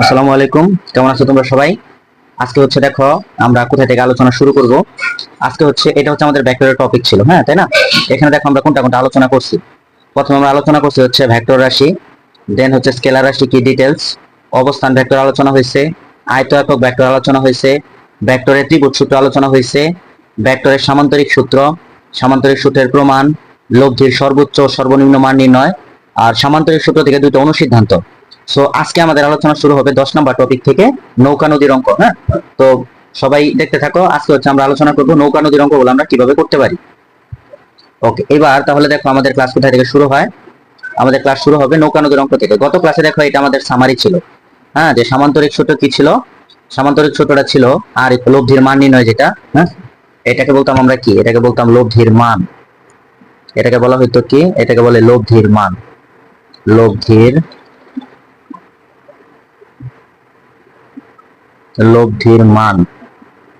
আসসালামু আলাইকুম। কেমন আছো তোমরা সবাই? আজকে হচ্ছে দেখো আমরা কোথা থেকে আলোচনা শুরু করব। আজকে হচ্ছে এটা হচ্ছে আমাদের ভেক্টরের টপিক ছিল, হ্যাঁ তাই না? এখানে দেখো আমরা কোনটা কোনটা আলোচনা করছি। প্রথমে আমরা আলোচনা করছি হচ্ছে ভেক্টর রাশি, দেন হচ্ছে স্কেলার রাশি কি ডিটেলস, অবস্থান ভেক্টর আলোচনা হয়েছে, আয়ত একক ভেক্টর আলোচনা হয়েছে, ভেক্টরের ত্রিভুজ সূত্র আলোচনা হয়েছে, ভেক্টরের সামান্তরিক সূত্র, সামান্তরিক সূত্রের প্রমাণ, লব্ধির সর্বোচ্চ ও সর্বনিম্ন মান নির্ণয়, আর সামান্তরিক সূত্র থেকে দুটো অনুসিদ্ধান্ত। সো আজকে আমাদের আলোচনা শুরু হবে 10 নম্বর টপিক থেকে, নৌকা নদীর অঙ্ক। হ্যাঁ, তো সবাই দেখতে থাকো। আজকে হচ্ছে আমরা আলোচনা করব নৌকা নদীর অঙ্কগুলো আমরা কিভাবে করতে পারি। ওকে, এবার তাহলে দেখো আমাদের ক্লাস কোথায় থেকে শুরু হয়। আমাদের ক্লাস শুরু হবে নৌকা নদীর অঙ্ক থেকে। গত ক্লাসে দেখো এটা আমাদের সামারি ছিল, হ্যাঁ, যে সামান্তরিক সূত্র কি ছিল। সামান্তরিক সূত্রটা ছিল আর লব্ধির মান নির্ণয়, যেটা, হ্যাঁ, এটাকে বলতাম আমরা কি, এটাকে বলতাম লব্ধির মান। এটাকে বলা হইতো কি, এটাকে বলে লব্ধির মান। লব্ধির লব্ধির মান।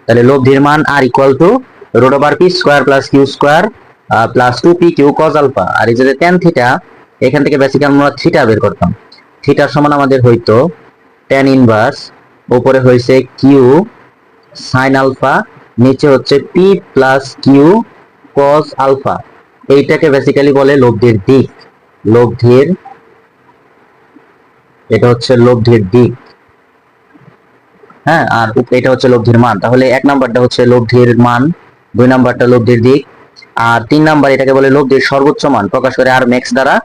তাহলে লব্ধির মান আর equal to root over P square plus Q square plus 2p Q cos alpha. আর এই যে tan থিটা, এখান থেকে বেসিক্যালি আমরা থিটা বের করতাম। থিটার সমান আমাদের হইতো tan ইনভার্স, উপরে হয়েছে কিউ সাইন আলফা, নিচে হচ্ছে P plus Q cos alpha. এইটাকে বেসিক্যালি বলে লব্ধির দিক। লব্ধির, এটা হচ্ছে লব্ধির দিক, হ্যাঁ। আর এটা হচ্ছে লব্ধির মান। তাহলে 1 নাম্বারটা হচ্ছে লব্ধির মান, 2 নাম্বারটা লব্ধির দিক, আর 3 নাম্বার এটাকে বলে লব্ধির সর্বোচ্চ মান, প্রকাশ করে আর ম্যাক্স দ্বারা।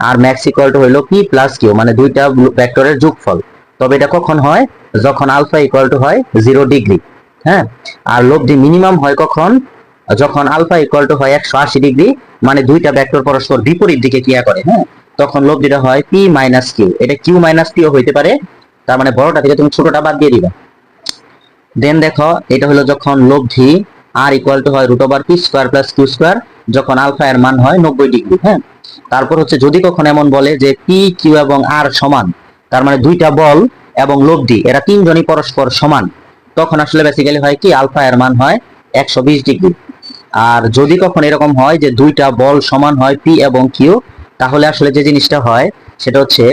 আর ম্যাক্স ইকুয়াল টু হইলো পি প্লাস কিউ, মানে দুইটা ভেক্টরের যোগফল। তবে এটা কখন হয়? যখন আলফা ইকুয়াল টু হয় 0 ডিগ্রি, হ্যাঁ। আর লব্ধি মিনিমাম হয় কখন? যখন আলফা ইকুয়াল টু হয় 180 ডিগ্রি, মানে দুইটা ভেক্টর পরস্পর বিপরীত দিকে ক্রিয়া করে, হ্যাঁ। তখন লব্ধিটা হয় পি মাইনাস কিউ। এটা কিউ মাইনাস পিও হইতে পারে, তার মানে বড়টা থেকে তুমি ছোটটা বাদ দিয়ে দিবা। দেন দেখো এটা হলো যখন লব্ধি আর ইকুয়াল টু হয় root over P square plus Q square, যখন আলফা এর মান হয় 90 ডিগ্রি, হ্যাঁ। তারপর হচ্ছে যদি কখন এমন বলে যে পি কিউ এবং আর সমান, তার মানে দুইটা বল এবং লব্ধি এরা তিনজনই পরস্পর সমান, তখন আসলে বেসিক্যালি হয় কি, আলফা এর মান হয় 120 ডিগ্রি। আর যদি কখন এরকম হয় যে দুইটা বল সমান হয় পি এবং কিউ, তাহলে আসলে যে জিনিসটা হয় সেটা হচ্ছে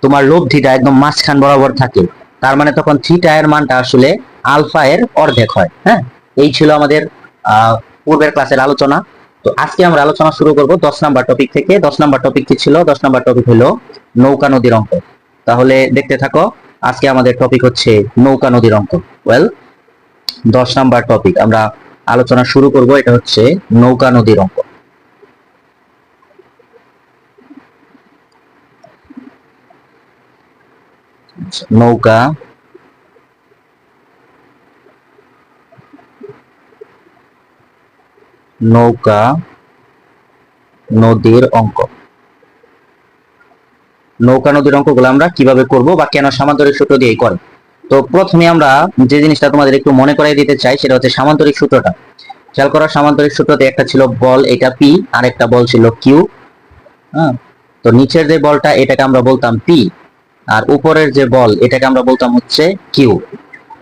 তোমার লব্ধিটা একদম মাঝখান বরাবর থাকে। তার মানে তখন থিটা এর মানটা আসলে আলফা এর অর্ধেক হয়, হ্যাঁ। এই ছিল আমাদের পূর্বের ক্লাসের আলোচনা। তো আজকে আমরা আলোচনা শুরু করব 10 নাম্বার টপিক থেকে। 10 নাম্বার টপিক কি ছিল? 10 নাম্বার টপিক হলো নৌকা নদীর অঙ্ক। তাহলে দেখতে থাকো। আজকে আমাদের টপিক হচ্ছে নৌকা নদীর অঙ্ক। ওয়েল, 10 নাম্বার টপিক আমরা আলোচনা শুরু করব, এটা হচ্ছে নৌকা নদীর অঙ্ক। নৌকা নৌকা নদীর অঙ্ক। নৌকা নদীর অঙ্কগুলো আমরা কিভাবে করব বা কেন সামান্তরিক সূত্র দিয়ে করে। তো প্রথমে আমরা যে জিনিসটা তোমাদের একটু মনে করাই দিতে চাই সেটা হচ্ছে সামান্তরিক সূত্রটা। খেয়াল করা, সামান্তরিক সূত্রতে একটা ছিল বল, এটা পি, আর একটা বল ছিল কিউ, হ্যাঁ। তো নিচের যে বলটা এটাকে আমরা বলতাম পি, আর উপরের যে বল এটাকে আমরা বলতাম হচ্ছে কিউ,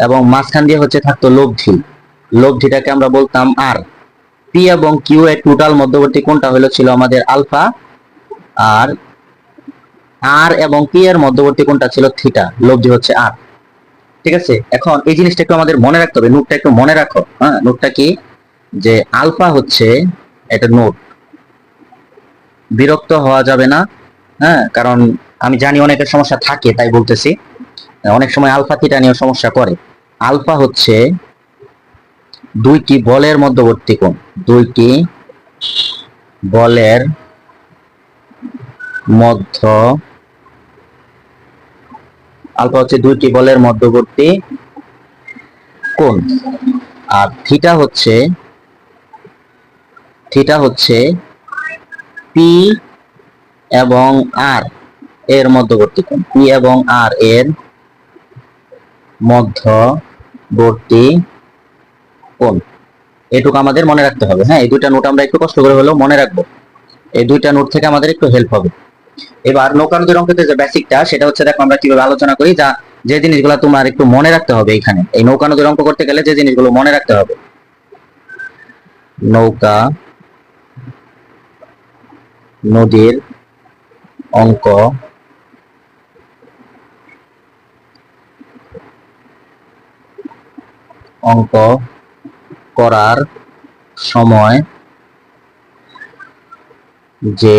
এবং মাঝখান দিয়ে হচ্ছে থাকতো লব্ধি। লব্ধিটাকে আমরা বলতাম আর। পি এবং কিউ এর টোটাল মধ্যবর্তী কোণটা হলো ছিল আমাদের আলফা, আর আর এবং পি এর মধ্যবর্তী কোণটা ছিল থিটা। লব্ধি হচ্ছে আর। ঠিক আছে, এখন এই জিনিসটা একটু আমাদের মনে রাখতে হবে, নোটটা একটু মনে রাখো, হ্যাঁ। নোটটা কি, যে আলফা হচ্ছে, এটা নোট, বিরক্ত হওয়া যাবে না, হ্যাঁ, কারণ আমি জানি অনেকের সমস্যা থাকে তাই বলতেছি। অনেক সময় আলফা থিটা নিয়ে সমস্যা করে। আলফা হচ্ছে দুইটি বলের মধ্যবর্তী কোণ। দুইটি বলের মধ্য আলফা হচ্ছে দুইটি বলের মধ্যবর্তী কোণ। আর থিটা হচ্ছে পি এবং আর এর মধ্যবর্তী কোণ। পি এবং আর এর মধ্যবর্তী কোণ। এটুকু আমাদের মনে রাখতে হবে, হ্যাঁ। এই দুইটা নোট আমরা একটু কষ্ট করে হলেও মনে রাখবো। এই দুইটা নোট থেকে আমাদের একটু হেল্প হবে। এবার নৌকা নদীর অঙ্কের যে বেসিকটা সেটা হচ্ছে, দেখো আমরা কিভাবে আলোচনা করি, যা যে জিনিসগুলো তোমার একটু মনে রাখতে হবে এখানে, এই নৌকা নদীর অঙ্ক করতে গেলে যে জিনিসগুলো মনে রাখতে হবে। নৌকা নদীর অঙ্ক অঙ্ক করার সময় যে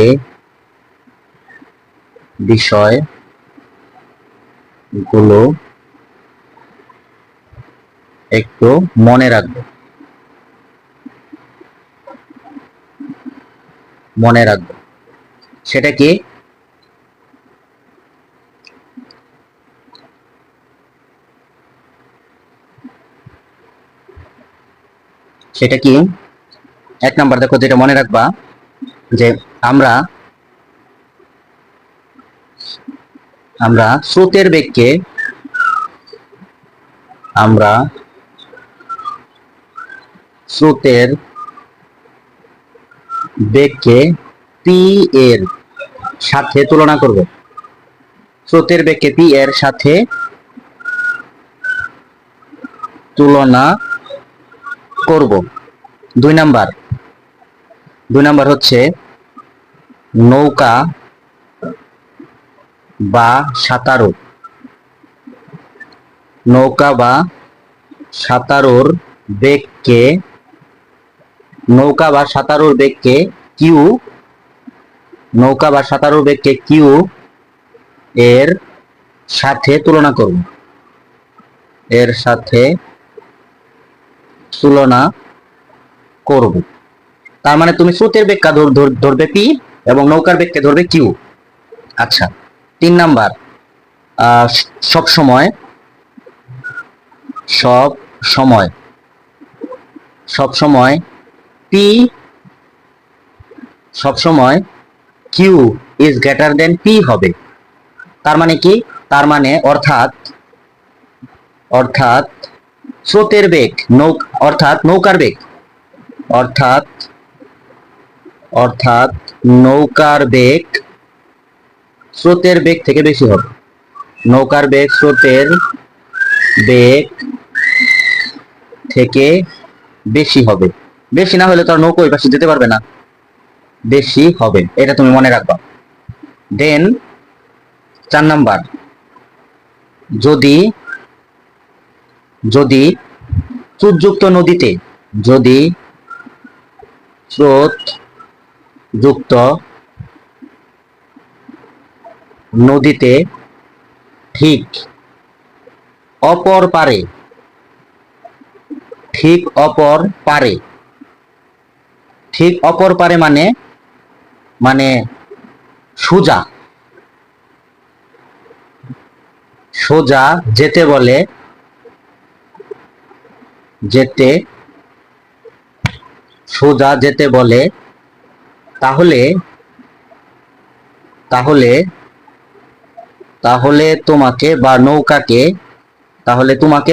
বিষয়গুলো একটু মনে রাখবে সেটা কি? এক নাম্বার দেখো, যেটা মনে রাখবা যে আমরা স্রোতের বেগকে পি এর সাথে তুলনা করব। স্রোতের বেগকে পি এর সাথে তুলনা করব। দুই নাম্বার হচ্ছে নৌকা বা সাঁতারুর বেগকে কিউ এর সাথে তুলনা করব। তার মানে তুমি স্রোতের বেগকে ধরবে পি এবং নৌকার বেগকে ধরবে কিউ। আচ্ছা, 3 নাম্বার, সব সময় Q is greater than P হবে। তার মানে কি? অর্থাৎ স্রোতের বেগ নৌকার বেগ স্রোতের বেগ থেকে বেশি হবে। নৌকার বেগ স্রোতের বেগ থেকে বেশি হবে। বেশি না হলে তো আর নৌকা ওই পাশে যেতে পারবে না, বেশি হবে, এটা তুমি মনে রাখবা। দেন 4 নাম্বার, যদি স্রোতযুক্ত নদীতে ঠিক অপর পারে মানে সোজা যেতে বলে তাহলে তোমাকে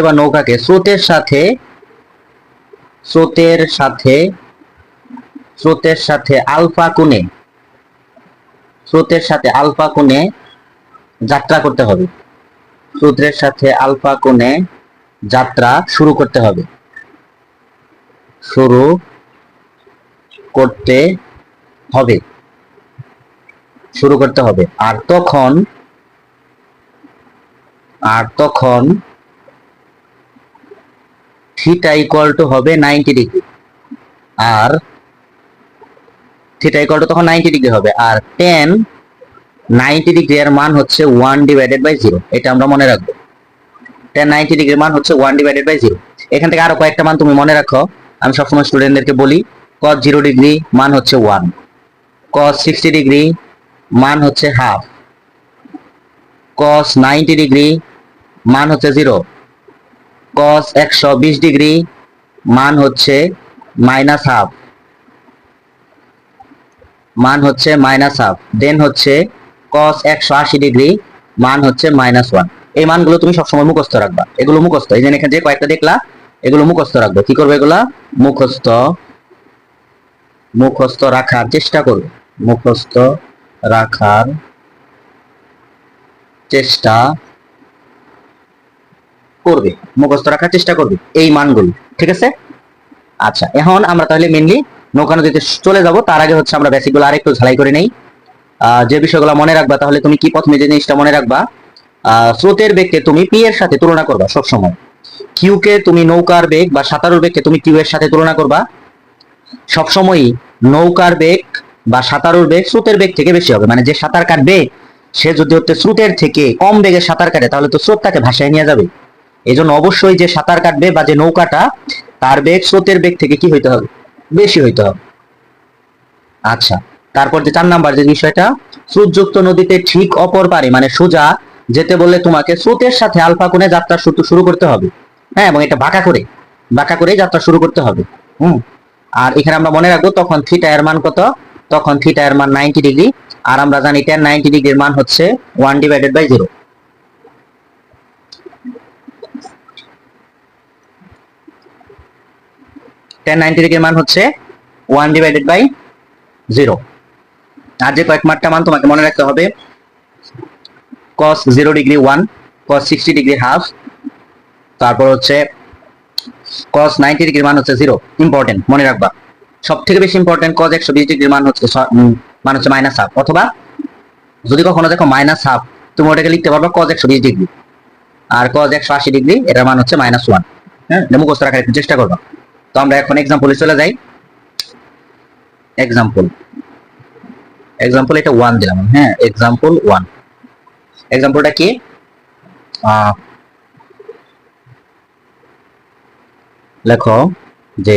বা নৌকাকে স্রোতের সাথে আলফা কোণে যাত্রা করতে হবে। স্রোতের সাথে আলফা কোণে যাত্রা শুরু করতে হবে। আর তখন থিটা ইকুয়াল টু হবে 90 ডিগ্রি। আর থিটা ইকুয়াল টু তখন 90 ডিগ্রি হবে। আর tan 90 ডিগ্রি এর মান হচ্ছে 1/0। এটা আমরা মনে রাখবো। tan 90 ডিগ্রির মান হচ্ছে 1/0। এখান থেকে আরো কয়েকটা মান তুমি মনে রাখো। আমি সবসময় স্টুডেন্টদেরকে বলি, cos 0 ডিগ্রি মান হচ্ছে 1, cos 60 ডিগ্রি মান হচ্ছে হাফ, cos 90 ডিগ্রি মান হচ্ছে 0, cos 120 ডিগ্রি মান হচ্ছে মাইনাস হাফ, দেন হচ্ছে cos 180 ডিগ্রি মান হচ্ছে -1। এই মানগুলো তুমি সবসময় মুখস্থ রাখবা। এগুলো মুখস্থ, এই যে এখানে যে কয়েকটা দেখলা, এগুলো মুখস্থ রাখবে। কি করবে? এগুলা মুখস্থ রাখার চেষ্টা করবে। মুখস্থ রাখার চেষ্টা করবে এই মানগুলো, ঠিক আছে? আচ্ছা, এখন আমরা তাহলে মেইনলি নৌকা নদীতে চলে যাব। তার আগে হচ্ছে আমরা বেসিকগুলো আরেকটু ঝালাই করে নেই। যে বিষয়গুলো মনে রাখবা, তাহলে তুমি কি প্রথমে যে জিনিসটা মনে রাখবা, স্রোতের বেগকে তুমি পি এর সাথে তুলনা করবা সবসময়। কিউ কে তুমি নৌকার বেগ বা সাঁতারুর বেগকে তুমি কিউ এর সাথে তুলনা করবা, সবসময়ই নৌকার বেগ বা সাঁতারুর বেগ স্রোতের বেগ থেকে বেশি হবে। মানে যে সাঁতার কাটবে সে যদি হচ্ছে স্রোতের থেকে কম বেগে সাঁতার কাটে তাহলে তো স্রোত তাকে ভাসায় নিয়ে যাবে। এই জন্য অবশ্যই যে সাঁতার কাটবে বা যে নৌকাটা তার বেগ স্রোতের বেগ থেকে কি হইতে হবে, বেশি হইতে হবে। আচ্ছা, তারপর যে 4 নাম্বার যে বিষয়টা, স্রোতযুক্ত নদীতে ঠিক অপর পারে মানে সোজা যেতে বললে তোমাকে স্রোতের সাথে আলফা কোণে যাত্রা শুরু করতে হবে। হ্যাঁ, এবং এটা বাঁকা করে যাত্রা শুরু করতে হবে। হুম। আর এখানে আমরা মনে রাখবো তখন থিটা এর মান কত, তখন থিটা এর মান 90 ডিগ্রি। আর আমরা জানি tan 90 ডিগ্রির মান হচ্ছে 1/0। tan 90 ডিগ্রির মান হচ্ছে 1/0। আর যে কয়েক মাত্রা মান তোমাকে মনে রাখতে হবে, cos 0 degree 1, cos 60 degree half, তারপর হচ্ছে cos 90 ডিগ্রির মান হচ্ছে 0। ইম্পর্টেন্ট, মনে রাখবা। সব থেকে বেশি ইম্পর্টেন্ট cos 120 ডিগ্রির মান হচ্ছে মাইনাস হাফ, অথবা যদি কখনো দেখো মাইনাস হাফ তুমি ওটাকে লিখতে পারবে cos 120 ডিগ্রি। আর cos 180 ডিগ্রি এটার মান হচ্ছে -1। হ্যাঁ, মুখস্থ রাখার একটু চেষ্টা করবা। তো আমরা এখন এক্সাম্পলে চলে যাই। এক্সাম্পল এটা 1 দিলাম। হ্যাঁ, এক্সাম্পল 1। এক্সাম্পলটা কি, লেখো যে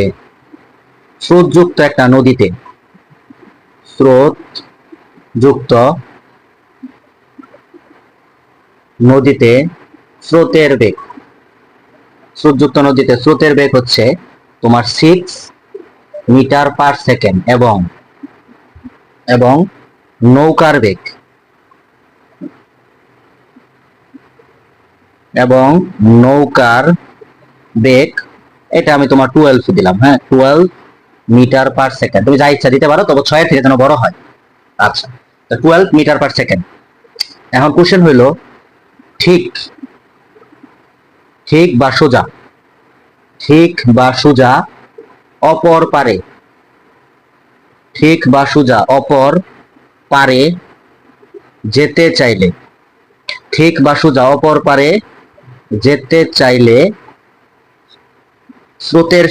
স্রোতযুক্ত একটা নদীতে স্রোতের বেগ, স্রোতযুক্ত নদীতে স্রোতের বেগ হচ্ছে তোমার 6 মিটার পার সেকেন্ড এবং নৌকার বেগ এটা আমি তোমার 12 দিলাম। হ্যাঁ, 12 মিটার পার সেকেন্ড। তুমি যা ইচ্ছা দিতে পারো, তবে 6 এর থেকে যেন বড় হয়। আচ্ছা, তো 12 মিটার পার সেকেন্ড। এখন কোশ্চেন হইল ঠিক বা সোজা অপর পারে যেতে চাইলে স্রোতের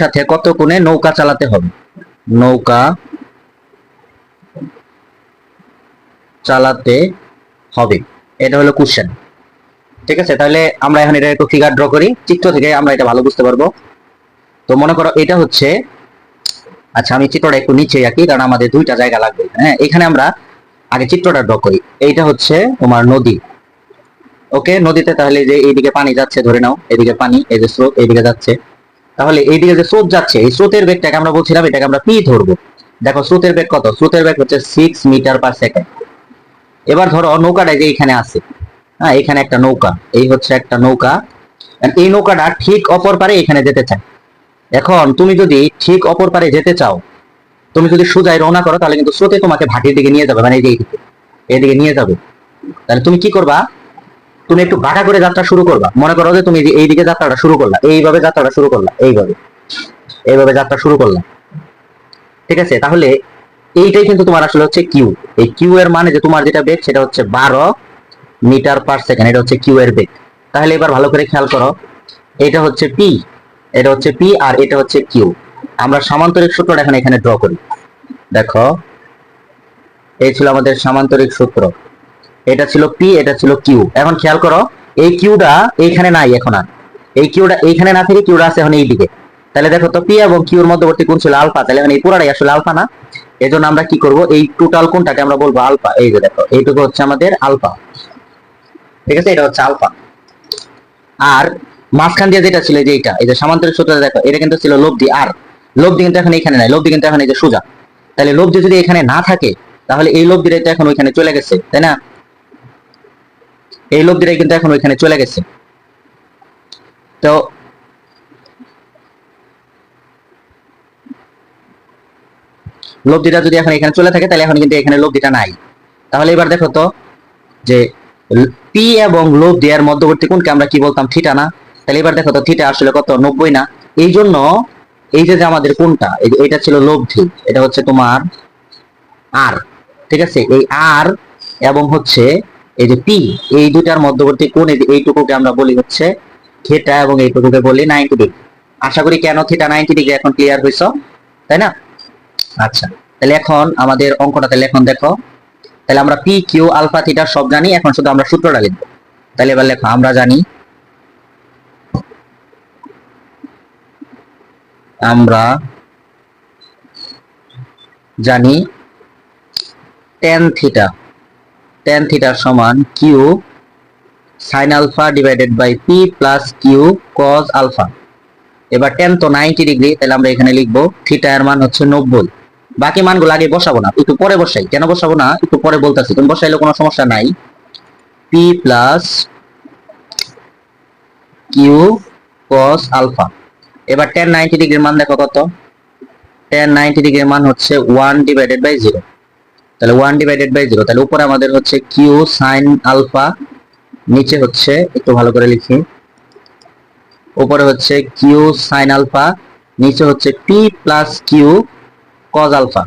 সাথে কত কোণে নৌকা চালাতে হবে। এটা হলো কোশ্চেন। ঠিক আছে, তাহলে আমরা এখন এটা একটু ফিগার ড্র করি, চিত্র থেকে আমরা এটা ভালো বুঝতে পারবো। তো মনে করো এটা হচ্ছে, আচ্ছা আমি চিত্রটা একটু নিচে আঁকি কারণ আমাদের দুইটা জায়গা লাগবে। হ্যাঁ, এখানে আমরা আগে চিত্রটা ড্র করি। এইটা হচ্ছে তোমার নদী। ওকে, নদীতে তাহলে যে এইদিকে পানি যাচ্ছে, ধরে নাও এদিকে পানি, এই যে স্রোত এইদিকে যাচ্ছে, তাহলে এইদিকে যে স্রোত যাচ্ছে এই স্রোতের বেগটাকে আমরা বলছিলাম এটাকে আমরা পি ধরবো। দেখো স্রোতের বেগ কত, স্রোতের বেগ হচ্ছে 6 মিটার পার সেকেন্ড। এবার ধরো নৌকাটা যে এখানে আছে, হ্যাঁ এখানে একটা নৌকা, এই হচ্ছে একটা নৌকা, এই নৌকাটা ঠিক অপর পারে এখানে যেতে চায়। এখন তুমি যদি ঠিক অপর পারে যেতে চাও, তুমি যদি সোজায় রওনা করো তাহলে কিন্তু স্রোতে তোমাকে ভাটির দিকে নিয়ে যাবে, মানে এইদিকে নিয়ে যাবে। তাহলে তুমি কি করবা, তুমি একটু বাঁকা করে যাত্রা শুরু করবা। মনে করো যে তুমি এইদিকে যাত্রাটা শুরু করলা, এইভাবে যাত্রাটা শুরু করলা, এইভাবে যাত্রা শুরু করলা। ঠিক আছে, তাহলে এইটাই কিন্তু তোমার আসলে হচ্ছে কিউ। এই কিউ এর মানে যে তোমার যেটা বেগ সেটা হচ্ছে 12 মিটার পার সেকেন্ড। এটা হচ্ছে কিউ এর বেগ। তাহলে এবার ভালো করে খেয়াল করো, এটা হচ্ছে পি, আর এটা হচ্ছে কিউ। আমরা সামান্তরিক সূত্রটা এখানে ড্র করি। দেখো, এই ছিল আমাদের সামান্তরিক সূত্র, এটা ছিল পি, এটা ছিল কিউ। এখন খেয়াল করো, এই কিউটা এইখানে নাই এখন, আর এই কিউটা এইখানে না থেকে কিউটা আছে এখন এইদিকে। তাহলে দেখো তো পি এবং কিউর মধ্যবর্তী কোণ ছিল আলফা, তাহলে এখন এই পুরাটাই আসলে আলফা না। এজন্য আমরা কি করব, এই টোটাল কোণটাকে আমরা বলবো আলফা। এই যে দেখো, এইটুকু হচ্ছে আমাদের আলফা। ঠিক আছে, এটা হচ্ছে আলফা। আর মাঝখান দিয়ে যেটা ছিল, যে এইটা, এই যে সামান্তরিক সূত্রটা দেখো, এটা কিন্তু ছিল লব্ধি। আর লব্ধি কিন্তু এখন এখানে নাই, লব্ধি কিন্তু এখন এই যে সোজা। তাহলে লব্ধি যদি এখানে না থাকে তাহলে এই লব্ধিটা তো এখন ওইখানে চলে গেছে, তাই না? এই লব্ধিটাই কিন্তু এখন ওইখানে চলে গেছে। তো লব্ধিটা যদি এখন এখানে চলে থাকে তাহলে এখন কিন্তু এখানে লব্ধিটা নাই। তাহলে এবার দেখো তো যে পি এবং লব্ধি এর মধ্যবর্তী কোণকে আমরা কি বলতাম, থিটা না? তাহলে এবার দেখো তো থিটা আসলে কত, 90 না? এই জন্য এই যে আমাদের কোনটা, এটা ছিল লব্ধি, এটা হচ্ছে তোমার আর, ঠিক আছে। এই আর এবং হচ্ছে এই যে পি, এই দুটার মধ্যবর্তী কোণ, এইটুকুকে আমরা বলি হচ্ছে থিটা এবং এইটুকুকে বলি 90 ডিগ্রি। আশা করি কেন থিটা 90 ডিগ্রি এখন ক্লিয়ার হইছো, তাই না? আচ্ছা, তাহলে এখন আমাদের অঙ্কটা, তাহলে এখন দেখো, তাহলে আমরা পি কিউ আলফা থিটা সব জানি, এখন শুধু আমরা সূত্রটা লিখবো। তাহলে এবার লেখো, আমরা জানি tan থিটা সমান Q sin alpha divided by P plus Q cos alpha. এবার tan তো 90 ডিগ্রি, তাহলে আমরা এখানে লিখবো থিটা এর মান হচ্ছে 90। বাকি মানগুলো আগে বসাবো না, একটু পরে বসাই। কেন বসাবো না, একটু পরে বলতেছি, তুমি বসাইলে কোনো সমস্যা নাই। P plus Q cos alpha. এবার tan 90 ডিগ্রির মান দেখো কত, tan 90 ডিগ্রির মান হচ্ছে 1 ডিভাইডেড বাই 0। তাহলে 1 ডিভাইডেড বাই 0, তাহলে উপরে আমাদের হচ্ছে কিউ sin আলফা, নিচে হচ্ছে, একটু ভালো করে লিখি, উপরে হচ্ছে কিউ sin আলফা, নিচে হচ্ছে P plus Q cos alpha.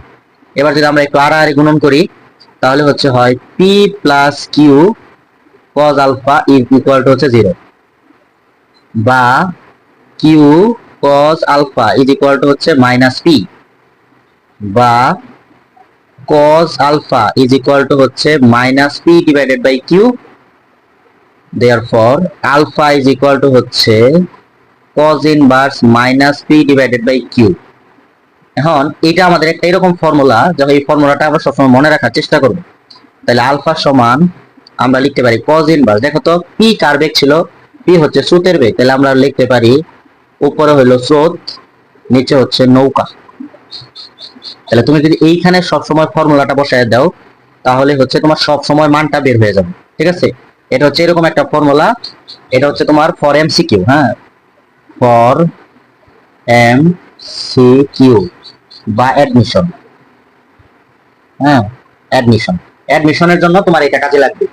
এবার যদি আমরা একটু আড়াআড়ি গুণন করি, তাহলে হচ্ছে হয় P plus Q cos alpha equal to হচ্ছে 0, বা Q cos alpha is equal to হচ্ছে মাইনাস পি, বা cos alpha is equal to হচ্ছে minus P divided by Q. Therefore alpha is equal to হচ্ছে cos inverse minus P divided by Q. এখন এটা আমাদের একটা এরকম ফর্মুলা, যখন এই ফর্মুলাটা আমরা সবসময় মনে রাখার চেষ্টা করব। তাহলে আলফা সমান আমরা লিখতে পারি cos ইনভার্স, দেখো তো পি কার বেগ ছিল, পি হচ্ছে স্রোতের বেগ, তাহলে আমরা লিখতে পারি উপরে হলো স্রোত, নিচে হচ্ছে নৌকা। তাহলে তুমি যদি এইখানে সবসময় ফর্মুলাটা বসায় দাও, তাহলে হচ্ছে তোমার সব সময় মানটা বের হয়ে যাবে, ঠিক আছে। এটা হচ্ছে এরকম একটা ফর্মুলা, এটা হচ্ছে তোমার ফর এমসিকিউ, হ্যাঁ, ফর এমসিকিউ বা অ্যাডমিশন, হ্যাঁ, অ্যাডমিশনের জন্য তোমার এটা কাজে লাগবে,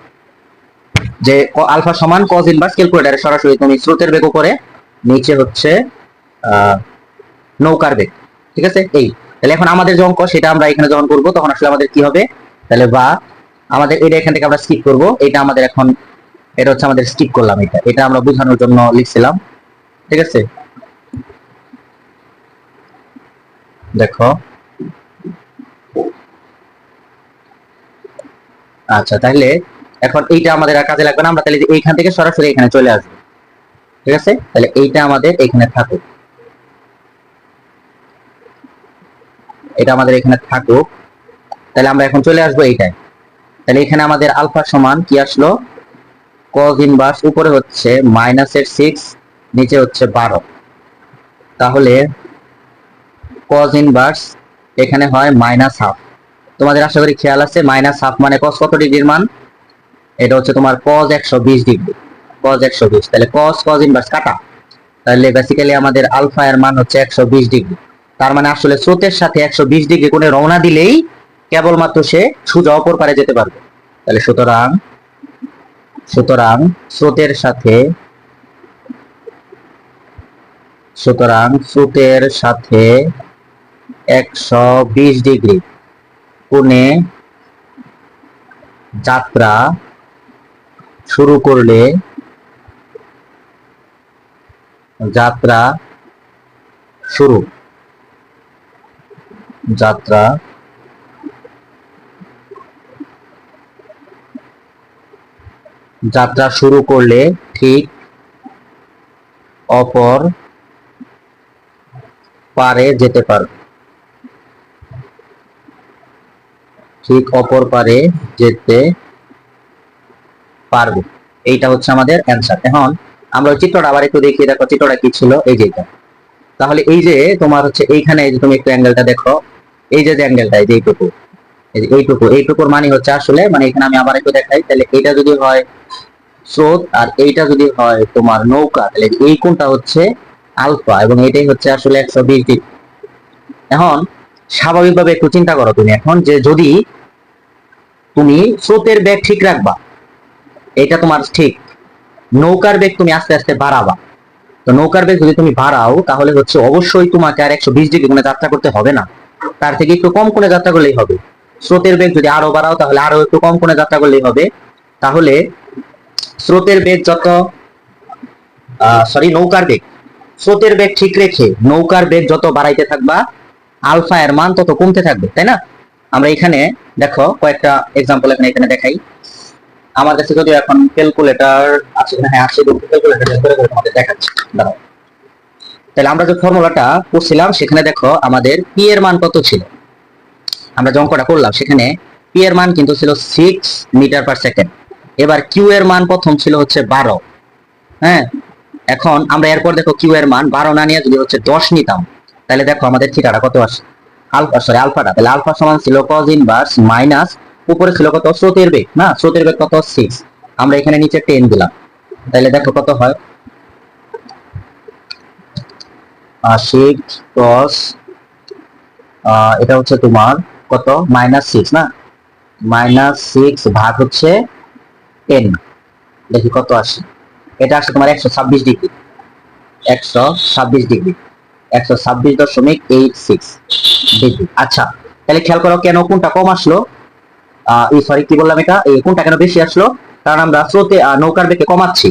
যে আলফা সমান cos ইনভার্স, ক্যালকুলেটরে সরাসরি তুমি স্রোতের বেগ করে, নিচে হচ্ছে নৌকার বেগ, ঠিক আছে। এই তাহলে এখন আমাদের যে অঙ্ক, সেটা আমরা এখানে যখন করব তখন আসলে আমাদের কি হবে, তাহলে বা আমাদের এটা এখান থেকে আমরা স্কিপ করব, এটা আমাদের এখন, এটা হচ্ছে আমাদের স্কিপ করলাম, এটা আমরা বোঝানোর জন্য লিখছিলাম, ঠিক আছে। দেখো, আচ্ছা, তাহলে এখন এইটা আমাদের আর কাজে লাগবে না, আমরা তাহলে এইখান থেকে সরাসরি এখানে চলে আসবো, ঠিক আছে। তাহলে এইটা আমাদের এখানে থাকুক, এটা আমাদের এখানে থাকুক, তাহলে আমরা এখন চলে আসবো এইটাই। তাহলে এখানে আমাদের আলফা সমান কি আসলো, cos ইনভার্স, উপরে হচ্ছে মাইনাসের 6, নিচে হচ্ছে 12। তাহলে cos ইনভার্স এখানে হয় মাইনাস হাফ। তোমাদের আশা করি খেয়াল আছে, মাইনাস হাফ মানে cos কত ডিগ্রির মান, এটা হচ্ছে তোমার cos 120 ডিগ্রি, cos 120। তাহলে cos ইনভার্স কাটা, তাহলে বেসিক্যালি আমাদের আলফা এর মান হচ্ছে 120 ডিগ্রি। তার মানে আসলে স্রোতের সাথে 120 ডিগ্রি কোণে রওনা দিলেই কেবলমাত্র সে সোজা অপর পারে যেতে পারবে। তাহলে সুতরাং স্রোতের সাথে 120 ডিগ্রি কোণে যাত্রা শুরু করলে যাত্রা শুরু করলে ঠিক অপর পারে যেতে পারবে, এইটা হচ্ছে আমাদের অ্যান্সার। এখন আমরা চিত্রটা আবার একটু দেখিয়ে, দেখো চিত্রটা কি ছিল, এই যে এটা। তাহলে এই যে তোমার হচ্ছে এইখানে, এই যে তুমি একটু অ্যাঙ্গেলটা দেখো, এই যে অ্যাঙ্গেলটা, এই যে এইটুকুর মানে হচ্ছে আসলে, মানে এখানে আমি আবার একটু দেখাই, তাহলে এটা যদি হয় স্রোত আর এইটা যদি হয় তোমার নৌকা, তাহলে এই কোণটা হচ্ছে আলফা এবং এটাই হচ্ছে আসলে 120 ডিগ্রি। এখন স্বাভাবিকভাবে একটু চিন্তা করো তুমি এখন, যে যদি তুমি স্রোতের বেগ ঠিক রাখবা, এটা তোমার ঠিক, নৌকার বেগ তুমি আস্তে আস্তে বাড়াবা, তো নৌকার বেগ যদি তুমি বাড়াও তাহলে হচ্ছে অবশ্যই তোমাকে আর 120 ডিগ্রি কোণে যাত্রা করতে হবে না, তার থেকে একটু কম কোণে যাত্রা করলেই হবে। স্রোতের বেগ যদি আরো বাড়াও তাহলে আরো একটু কম কোণে যাত্রা করলেই হবে। তাহলে স্রোতের বেগ যত নৌকার বেগ, স্রোতের বেগ ঠিক রেখে নৌকার বেগ যত বাড়াইতে থাকবা আলফা এর মান তত কমতে থাকবে, তাই না? আমরা এখানে দেখো কয়েকটা এক্সাম্পল এখানে দেখাই। আমার কাছে যদি এখন ক্যালকুলেটর আছে, হ্যাঁ আছে, ক্যালকুলেটর করে করে তোমাদের দেখাচ্ছি, দাঁড়াও। তাহলে আমরা যে ফর্মুলাটা করছিলাম সেখানে দেখো আমাদের পি এর মান কত ছিল, আমরা যে অঙ্কটা করলাম সেখানে পি এর মান কিন্তু ছিল 6 মিটার পার সেকেন্ড। এবার কিউ এর মান প্রথম ছিল হচ্ছে 12। হ্যাঁ, এখন আমরা এরপর দেখো কিউ এর মান 12 না নিয়ে যদি হচ্ছে 10 নিতাম, তাহলে দেখো আমাদের থিটাটা কত আসে, আলফাটা, তাহলে আলফা সমান ছিল cos ইনভার্স মাইনাস উপরে ছিল কত স্রোতের বেগ, না স্রোতের বেগ কত 6, আমরা এখানে নিচে 10 দিলাম, তাহলে দেখো কত হয় 6 cos, এটা হচ্ছে তোমার কত -6 না, -6 ভাগ হচ্ছে 10, দেখি কত আসে, এটা আসে তোমার 126 ডিগ্রি, 126 ডিগ্রি, 126.86 ডিগ্রি। আচ্ছা, তাহলে খেয়াল করো কেন কোনটা কম আসলো, সরি কি বললাম, এটা এই কোনটা কেন বেশি আসলো, কারণ আমরা স্রোতে নৌকার বেগে কমাচ্ছি।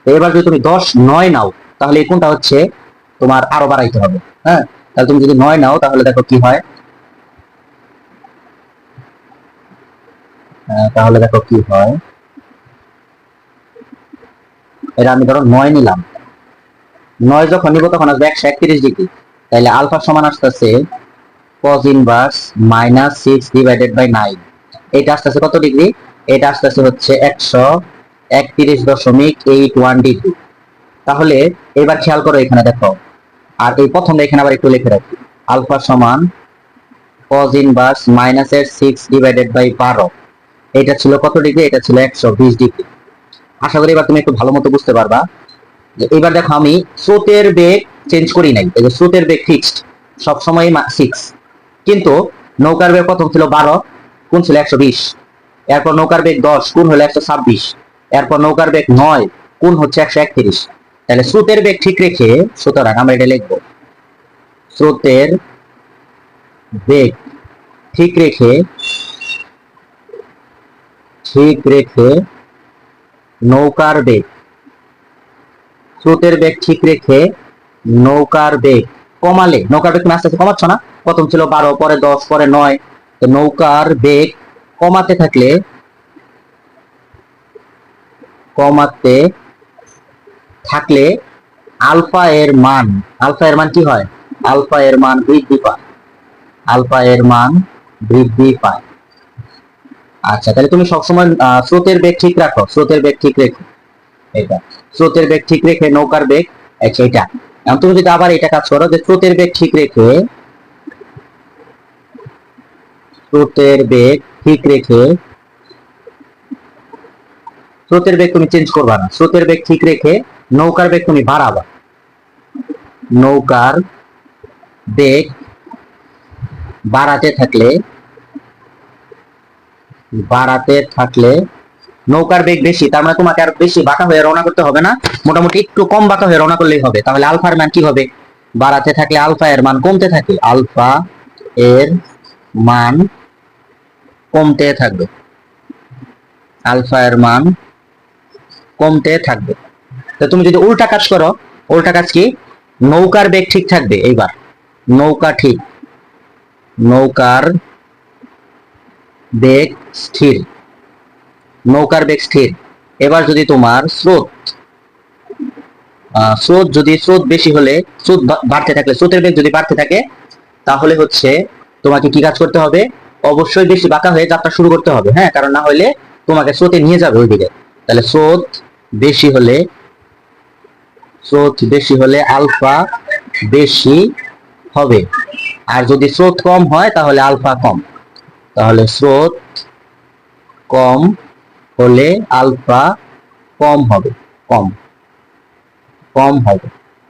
তো এবার যদি তুমি 10-9 নাও তাহলে এই কোনটা হচ্ছে তোমার আরো বাড়াইতে হবে। হ্যাঁ, তাহলে তুমি যদি 9 নাও তাহলে দেখো কি হয়, তাহলে দেখো কি হয়, এটা আমি ধরো 9 নিলাম, 9 যখন নিব তখন আসবে 131 ডিগ্রি, তাহলে আলফা সমান আসতেছে cos ইনভার্স -6 ডিভাইডেড বাই 9, এটা আসতেছে কত ডিগ্রি, এটা আসতেছে হচ্ছে 131.81 ডিগ্রি। তাহলে এবার খেয়াল করো এখানে দেখো, আর এই প্রথমটা এখানে আবার একটু লিখে রাখি, আলফা সমান cos ইনভার্স -6 ডিভাইডেড বাই 12, এটা ছিল কত ডিগ্রি, এটা ছিল 120 ডিগ্রি। আশা করি এবার তুমি একটু ভালো মতো বুঝতে পারবা। এবার দেখো আমি স্রোতের বেগ চেঞ্জ করি নাই, এই যে স্রোতের বেগ ফিক্সড সবসময় 6, কিন্তু নৌকার বেগ প্রথম ছিল 12, কোন ছিল 120, এরপর নৌকার বেগ 10, কোন হলো 126, এরপর নৌকার বেগ 9, কোন হচ্ছে 131। তাহলে স্রোতের বেগ ঠিক রেখে, সুতরাং আমরা এটা লিখবো, স্রোতের বেগ ঠিক রেখে নৌকার বেগ, স্রোতের বেগ ঠিক রেখে নৌকার বেগ কমালে, নৌকার বেগ তুমি আস্তে আস্তে কমাচ্ছ না, প্রথম ছিল 12, পরে 10, পরে 9, তো নৌকার বেগ কমাতে থাকলে আলফা এর মান কি হয়, আলফা এর মান বৃদ্ধি পায়। আচ্ছা, তাহলে তুমি সবসময় স্রোতের বেগ ঠিক রাখো, এটা স্রোতের বেগ ঠিক রেখে নৌকার বেগ, আচ্ছা এটা, এখন তুমি যদি আবার এটা কাজ করো যে স্রোতের বেগ ঠিক রেখে স্রোতের বেগ তুমি চেঞ্জ করবা না, স্রোতের বেগ ঠিক রেখে নৌকার বেগ তুমি বাড়াবা, নৌকার বেগ বাড়াতে থাকলে নৌকার বেগ বেশি, তার মানে তোমাকে আর বেশি বাঁকা হয়ে রওনা করতে হবে না, মোটামুটি একটু কম বাঁকা হয়ে রওনা করলেই হবে। তাহলে আলফার মান কি হবে, বাড়াতে থাকলে আলফা এর মান কমতে থাকে, আলফা এর মান কমতে থাকবে, আলফা এর মান কমতে থাকবে। তো তুমি যদি উল্টা কাজ করো, উল্টা কাজ কি, নৌকার বেগ ঠিক থাকবে, এইবার নৌকার বেগ স্থির, এবার যদি তোমার স্রোত বেশি হলে, স্রোতের বেগ যদি বাড়তে থাকে তাহলে হচ্ছে তোমাকে কি কাজ করতে হবে, অবশ্যই বেশি বাঁকা হয়ে যাত্রা শুরু করতে হবে। হ্যাঁ, কারণ না হলে তোমাকে স্রোতে নিয়ে যাবে ওইদিকে। তাহলে স্রোত বেশি হলে আলফা বেশি হবে, আর যদি স্রোত কম হয় তাহলে আলফা কম, তাহলে স্রোত কম হলে আলফা কম হবে।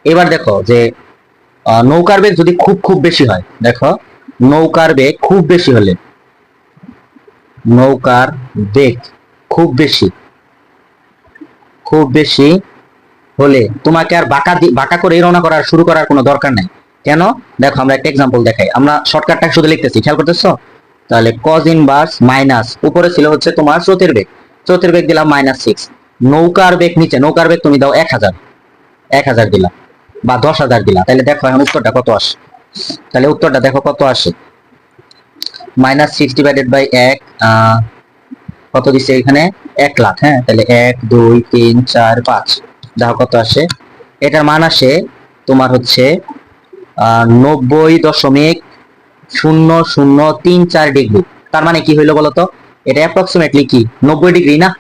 এবার দেখো যে নৌকার বেগ যদি খুব বেশি হয়, দেখো নৌকার বেগ খুব বেশি হলে, খুব বেশি হলে তোমাকে আর বাঁকা করে রওনা করার শুরু করার কোনো দরকার নেই। কেন? দেখো আমরা একটা এক্সাম্পল দেখাই, আমরা শর্টকাটটা শুধু লিখতেছি, খেয়াল করতেছো? তাহলে কজ ইনভার্স মাইনাস, উপরে ছিল হচ্ছে তোমার স্রোতের বেগ, স্রোতের বেগ দিলাম -6, নৌকার বেগ নিচে, নৌকার বেগ তুমি দাও 1000 দিলা বা 10,000 দিলা, তাহলে দেখো এখন উত্তরটা কত আসে। তাহলে উত্তরটা দেখো কত আসে, -6 ডিভাইডেড বাই 1, কত দিচ্ছে এখানে 1 লাখ। হ্যাঁ, তাহলে 1 2 3 4 5, দেখো কত আসে। এটার মান আসে তোমার হচ্ছে 90.0034 ডিগ্রি। তার মানে কি হইলো বলতো, এটা অ্যাপ্রক্সিমেটলি কি 90 ডিগ্রি না?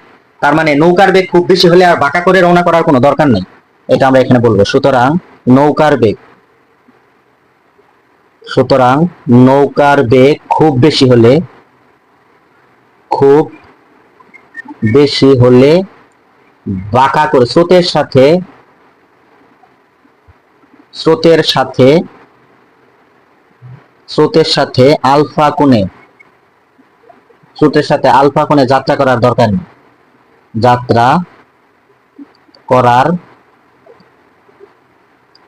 তার মানে নৌকার বেগ খুব বেশি হলে আর বাঁকা করে রওনা করার কোনো দরকার নেই, এটা আমরা এখানে বলবো। সুতরাং নৌকার বেগ খুব বেশি হলে বাঁকা করে স্রোতের সাথে আলফা কোণে যাত্রা করার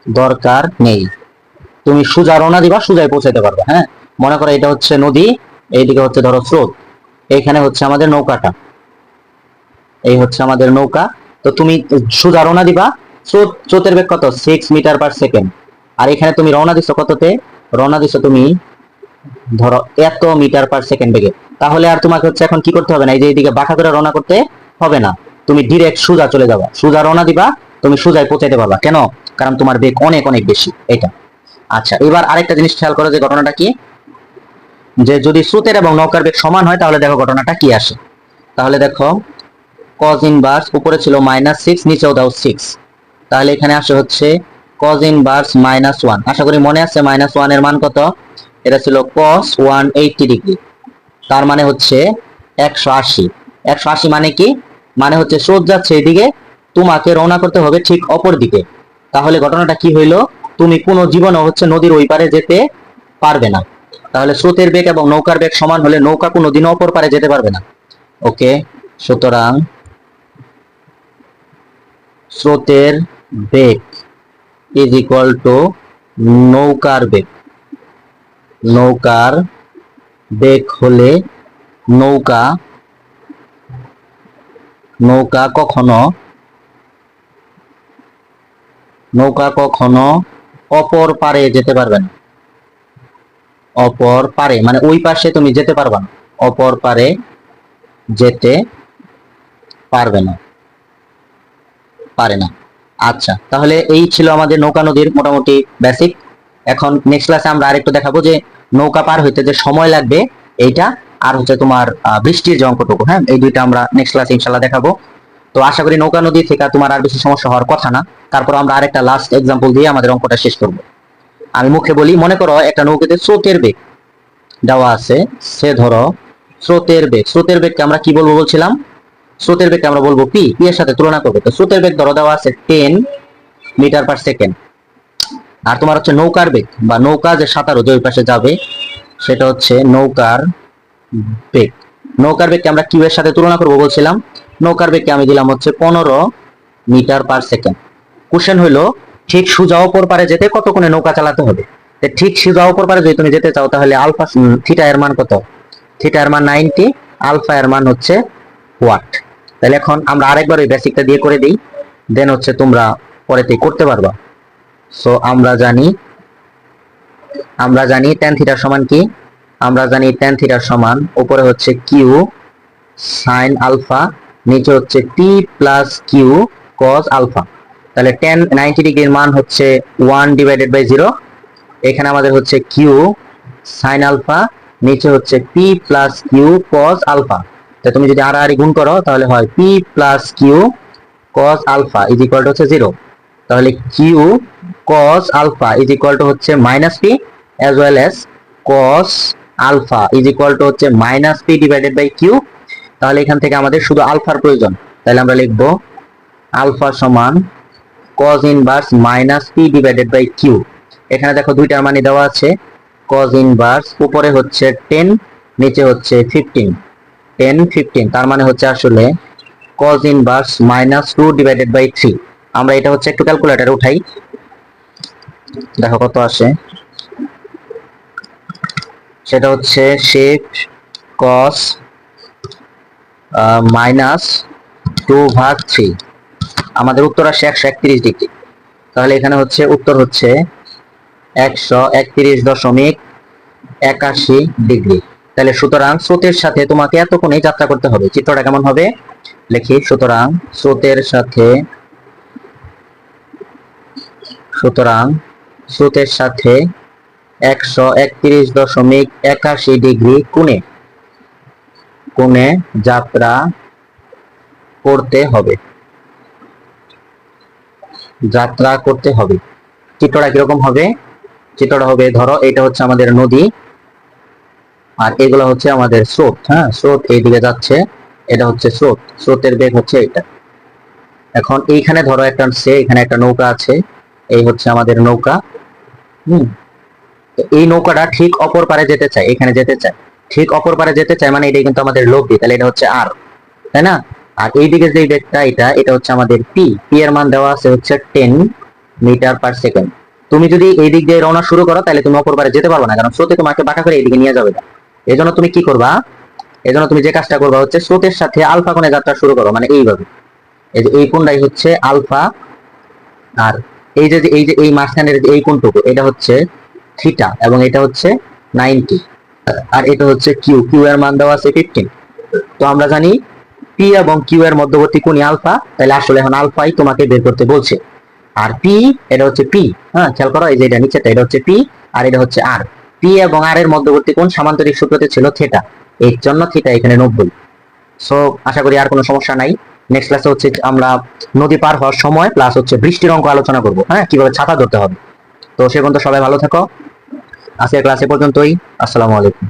দরকার নেই। তুমি সোজা রওনা দিবা, সোজাই পৌঁছাতে পারবে। হ্যাঁ, মনে করো এটা হচ্ছে নদী, এইদিকে হচ্ছে ধরো স্রোত, এইখানে হচ্ছে আমাদের নৌকাটা, এই হচ্ছে আমাদের নৌকা। তো তুমি সোজা রওনা দিবা, স্রোতের বেগ কত 6 মিটার পার সেকেন্ড, আর এখানে তুমি রওনা দিছো কততে, রওনা দিছো তুমি ধরো এত মিটার পার সেকেন্ড বেগে। তাহলে আর তোমাকে হচ্ছে এখন কি করতে হবে না, এই যে এইদিকে বাঁকা করে রওনা করতে হবে না, তুমি ডিরেক্ট সোজা চলে যাবা, সোজা রওনা দিবা, তুমি সোজাই পৌঁছাইতে পারবা। কেন? কারণ তোমার বেগ অনেক অনেক বেশি, এটা। আচ্ছা, এবার আরেকটা জিনিস খেয়াল করো, যে ঘটনাটা কি, যে যদি স্রোতের এবং নৌকার বেগ সমান হয় তাহলে দেখো ঘটনাটা কি আসে। তাহলে দেখো কজ ইনভার্স, উপরে ছিল -6, নিচেও দাও 6, তাহলে এখানে আসে হচ্ছে কজ ইনভার্স -1। আশা করি মনে আছে -1 এর মান কত, এটা ছিল cos 180 ডিগ্রি, তার মানে হচ্ছে 180। 180 মানে কি, মানে হচ্ছে স্রোত যাচ্ছে এদিকে, তোমাকে রওনা করতে হবে ঠিক অপর দিকে। তাহলে ঘটনাটা কি হইলো, তুমি কোনো জীবনে হচ্ছে নদীর ওই পারে যেতে পারবে না। তাহলে স্রোতের বেগ এবং নৌকার বেগ সমান হলে নৌকা কোনোদিনও অপর পারে যেতে পারবে না। ওকে, সুতরাং স্রোতের বেগ ইজ ইকুয়াল টু নৌকার বেগ হলে নৌকা কখনো অপর পারে যেতে পারবে না। অপর পারে মানে ওই পাশে তুমি যেতে পারবে না, অপর পারে যেতে পারবে না, আচ্ছা, তাহলে এই ছিল আমাদের নৌকা নদীর মোটামুটি বেসিক। এখন নেক্সট ক্লাসে আমরা আরেকটু দেখাবো যে নৌকা পার হইতে যে সময় লাগবে এইটা, আর হচ্ছে তোমার বৃষ্টির যে অঙ্কটুকু। হ্যাঁ, এই দুইটা আমরা নেক্সট ক্লাসে ইনশাআল্লাহ দেখাবো। তো আশা করি নৌকা নদী থেকে তোমার আর বেশি সমস্যা হওয়ার কথা না। তারপর আমরা আরেকটা লাস্ট এক্সাম্পল দিয়ে আমাদের অঙ্কটা শেষ করব। আমি মুখে বলি, মনে করো একটা নৌকাতে স্রোতের বেগ দেওয়া আছে, সে ধরো স্রোতের বেগকে আমরা কি বলবো বলছিলাম, স্রোতের বেগকে আমরা বলবো পি এর সাথে তুলনা করবো। তো স্রোতের বেগ ধরো দেওয়া আছে 10 মিটার পার সেকেন্ড, আর তোমার হচ্ছে নৌকার বেগ বা নৌকা যে সাঁতারু যে ওই পাশে যাবে সেটা হচ্ছে নৌকার বেগকে আমরা কিউ এর সাথে তুলনা করবো বলছিলাম। নৌকার বেগকে আমি দিলাম হচ্ছে 15 মিটার পার সেকেন্ড। কোশ্চেন হলো ঠিক সোজা অপর পারে যেতে কতক্ষণে নৌকা চালাতে হবে। ঠিক সোজা অপর পারে যদি তুমি যেতে চাও তাহলে আলফা থিটা এর মান কত, থিটা এর মান 90, আলফা এর মান হচ্ছে ওয়াট। তাহলে এখন আমরা আরেকবার ওই বেসিকটা দিয়ে করে দিই, দেন হচ্ছে তোমরা পরেতে করতে পারবা। সো আমরা জানি tan থিটার সমান কি, আমরা জানি tan থিটার সমান উপরে হচ্ছে কিউ sin আলফা, নিচে হচ্ছে টি প্লাস কিউ cos আলফা। তাহলে tan 90 ডিগ্রির মান হচ্ছে 1/0, এখানে আমাদের হচ্ছে কিউ sin আলফা, নিচে হচ্ছে P plus Q cos alpha. তো তুমি যদি আড়াআড়ি গুণ করো তাহলে হয় P plus Q cos alpha is equal to হচ্ছে 0। তাহলে Q cos alpha is equal to হচ্ছে minus P, as well as cos alpha is equal to হচ্ছে minus P divided by Q. তাহলে এখান থেকে আমাদের শুধু আলফার প্রয়োজন, তাহলে আমরা লিখবো আলফা সমান cos inverse minus P divided by Q. এখানে দেখো দুইটার মানে দেওয়া আছে, cos ইনভার্স উপরে হচ্ছে 10, নিচে হচ্ছে 15, 10 15, তার মানে হচ্ছে আসলে cos ইনভার্স -2 ডিভাইডেড বাই 3। আমরা এটা হচ্ছে একটু ক্যালকুলেটরে উঠাই, দেখো কত আসে। সেটা হচ্ছে শেপ কস -2/3। আমাদের উত্তর আসে 131 ডিগ্রি। তাহলে এখানে হচ্ছে উত্তর হচ্ছে 131.81 ডিগ্রি। তাহলে সুতরাং স্রোতের সাথে তোমাকে এত কোণে যাত্রা করতে হবে। চিত্রটা কেমন হবে লিখি। সুতরাং স্রোতের সাথে 131.81 ডিগ্রি কোণে যাত্রা করতে হবে। চিত্রটা কিরকম হবে? চিত্রটা হবে, ধরো এটা হচ্ছে আমাদের নদী আর এগুলো হচ্ছে আমাদের স্রোত। হ্যাঁ, স্রোত এইদিকে যাচ্ছে, এটা হচ্ছে স্রোতের বেগ হচ্ছে এটা। এখন এইখানে ধরো একটা এখানে একটা নৌকা আছে, এই হচ্ছে আমাদের নৌকা। এই নৌকাটা ঠিক অপর পারে যেতে চায়, এখানে যেতে চায়, ঠিক অপর পারে যেতে চায়, মানে এটা কিন্তু আমাদের লব্ধি, তাহলে এটা হচ্ছে আর, তাই না? আর এইদিকে যে বেগটা এটা হচ্ছে আমাদের পি এর মান দেওয়া আছে হচ্ছে 10 মিটার/সেকেন্ড। তুমি যদি এই দিক দিয়ে রওনা শুরু করো তাহলে তুমি অপর পারে যেতে পারবে না, কারণ স্রোতে তোমাকে বাঁকা করে এইদিকে নিয়ে যাবে না। এজন্য তুমি কি করবা? এজন্য তুমি যে কাজটা করবা হচ্ছে স্রোতের সাথে আলফা কোণে যাত্রা শুরু করো, মানে এইভাবে। এই যে এই কোণটাই হচ্ছে আলফা, আর এই মাঝখানের এই কোণটুকু এটা হচ্ছে থিটা, এবং এটা হচ্ছে 90, আর এটা হচ্ছে কিউ এর মান দেওয়া আছে 15। তো আমরা জানি পি এবং কিউ এর মধ্যবর্তী কোণই আলফা, তাহলে আসলে এখন আলফাই তোমাকে বের করতে বলছে। আর পি, এটা হচ্ছে পি, হ্যাঁ খেয়াল করো, এই যে এটা নিচেটা এটা হচ্ছে পি আর এটা হচ্ছে আর। পি এবং আর এর মধ্যবর্তী কোণ সামান্তরিক সূত্রতে ছিল থিটা, এর জন্য থিটা এখানে 90। সো আশা করি আর কোনো সমস্যা নাই। নেক্সট ক্লাসে হচ্ছে আমরা নদী পার হওয়ার সময় প্লাস হচ্ছে বৃষ্টির অঙ্ক আলোচনা করব, হ্যাঁ কিভাবে ছাতা ধরতে হবে। তো সে পর্যন্ত সবাই ভালো থাকো। আজকের ক্লাসে পর্যন্তই। আসসালামু আলাইকুম।